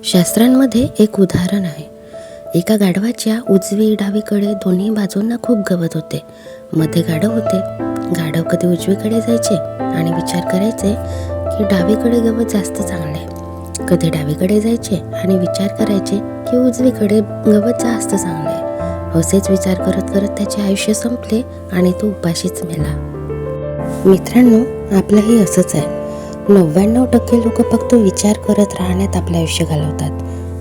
शास्त्रांमध्ये एक उदाहरण आहे. एका गाढवाच्या उजवी डावीकडे दोन्ही बाजूंना खूप गवत होते. मध्ये गाढव होते. गाढव कधी उजवीकडे जायचे आणि विचार करायचे की डावीकडे गवत जास्त चांगले. कधी डावीकडे जायचे आणि विचार करायचे की उजवीकडे गवत जास्त चांगले. असेच विचार करत करत त्याचे आयुष्य संपले आणि तो उपाशीच मेला. मित्रांनो, आपलंही असंच आहे. 99% लोक फक्त विचार करत राहण्यात आपलं आयुष्य घालवतात.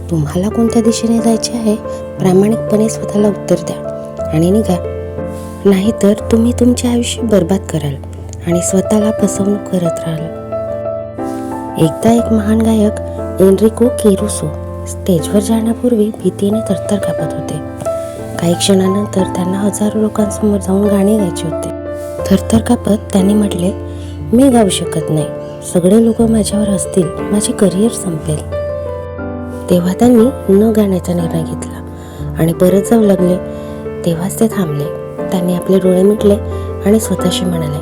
तुम्हाला कोणत्या दिशेने जायचे आहे, प्रामाणिकपणे स्वतःला उत्तर द्या आणि निघा. नाहीतर तुम्ही तुमचे आयुष्य बर्बाद कराल आणि स्वतःला फसवणूक करत राहाल. एकदा एक महान गायक एनरिको केरुसो स्टेजवर जाण्यापूर्वी भीतीने थरथर कापत होते. काही क्षणानंतर त्यांना हजारो लोकांसमोर जाऊन गाणे गायचे होते. थरथर कापत त्यांनी म्हटले, मी गाऊ शकत नाही. सगळे लोक माझ्यावर हसतील, माझे करिअर संपेल. तेव्हा त्यांनी न गाण्याचा निर्णय घेतला आणि परत जाऊ लागले. तेव्हाच ते थांबले. त्यांनी आपले डोळे मिटले आणि स्वतःशी म्हणाले,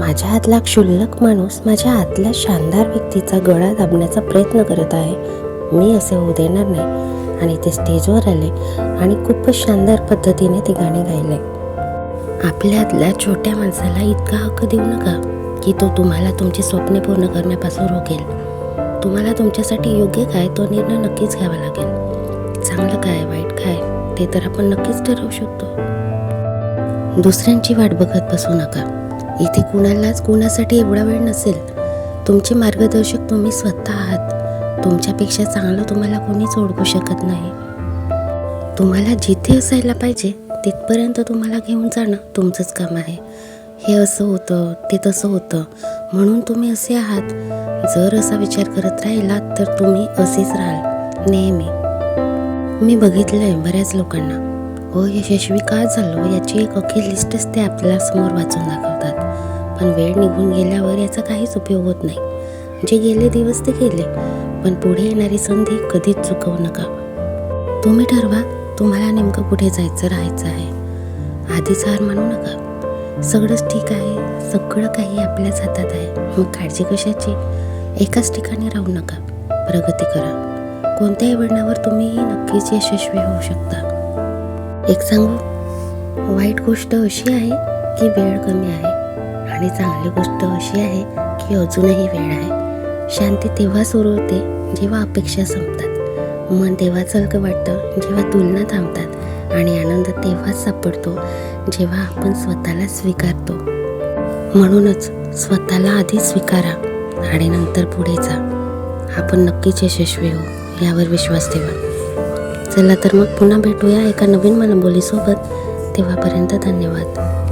माझ्या आतला क्षुल्लक माणूस माझ्या आतल्या शानदार व्यक्तीचा गळा दाबण्याचा प्रयत्न करत आहे. मी असे होऊ देणार नाही. आणि ते स्टेजवर आले आणि खूपच शानदार पद्धतीने ते गाणे गायले. आपल्या आतल्या छोट्या माणसाला इतका हक्क देऊ नका की तो तुम्हाला तुमची स्वप्ने पूर्ण करण्यापासून रोखेल. तुम्हाला तुमच्यासाठी योग्य काय तो निर्णय नक्कीच घ्यावा लागेल. चांगलं काय, वाईट काय ते तर आपण नक्कीच ठरवू शकतो. दुसऱ्यांची वाट बघत बसू नका. इथे कुणालाच कुणासाठी एवढा वेळ नसेल. तुमचे मार्गदर्शक तुम्ही स्वतः आहात. तुमच्यापेक्षा चांगलं तुम्हाला कोणीच ओळखू शकत नाही. तुम्हाला जिथे असायला पाहिजे तिथपर्यंत तुम्हाला घेऊन जाणं तुमचंच काम आहे. हे असं होतं, ते तसं होतं म्हणून तुम्ही असे आहात. जर असा विचार करत राहिलात तर तुम्ही असेच राहाल नेहमी. मी बघितलं आहे बऱ्याच लोकांना यशस्वी का झालो याची एक अख्खी लिस्टच ते आपल्या समोर वाचून दाखवतात. पण वेळ निघून गेल्यावर याचा काहीच उपयोग होत नाही. जे गेले दिवस ते गेले, पण पुढे येणारी संधी कधीच चुकवू नका. तुम्ही ठरवा तुम्हाला नेमकं कुठे जायचं, राहायचं आहे. आधीच हार मानू नका. सगळंच ठीक आहे, सगळं काही आपल्याच हातात आहे. मग काळजी कशाची? एकाच ठिकाणी राहू नका. प्रगती करा. कोणत्याही वळणावर तुम्ही नक्कीच यशस्वी होऊ शकता. एक सांगू, वाईट गोष्ट अशी आहे की वेळ कमी आहे आणि चांगली गोष्ट अशी आहे की अजूनही वेळ आहे. शांती तेव्हा सुरू होते जेव्हा अपेक्षा संपतात. मन तेव्हाच हलकं वाटतं जेव्हा तुलना थांबतात आणि आनंद तेव्हाच सापडतो जेव्हा आपण स्वतःला स्वीकारतो. म्हणूनच स्वतःला आधी स्वीकारा आणि नंतर पुढे जा. आपण नक्कीच यशस्वी होऊ यावर विश्वास ठेवा. चला तर मग पुन्हा भेटूया एका नवीन मनबोलीसोबत. तेव्हापर्यंत धन्यवाद.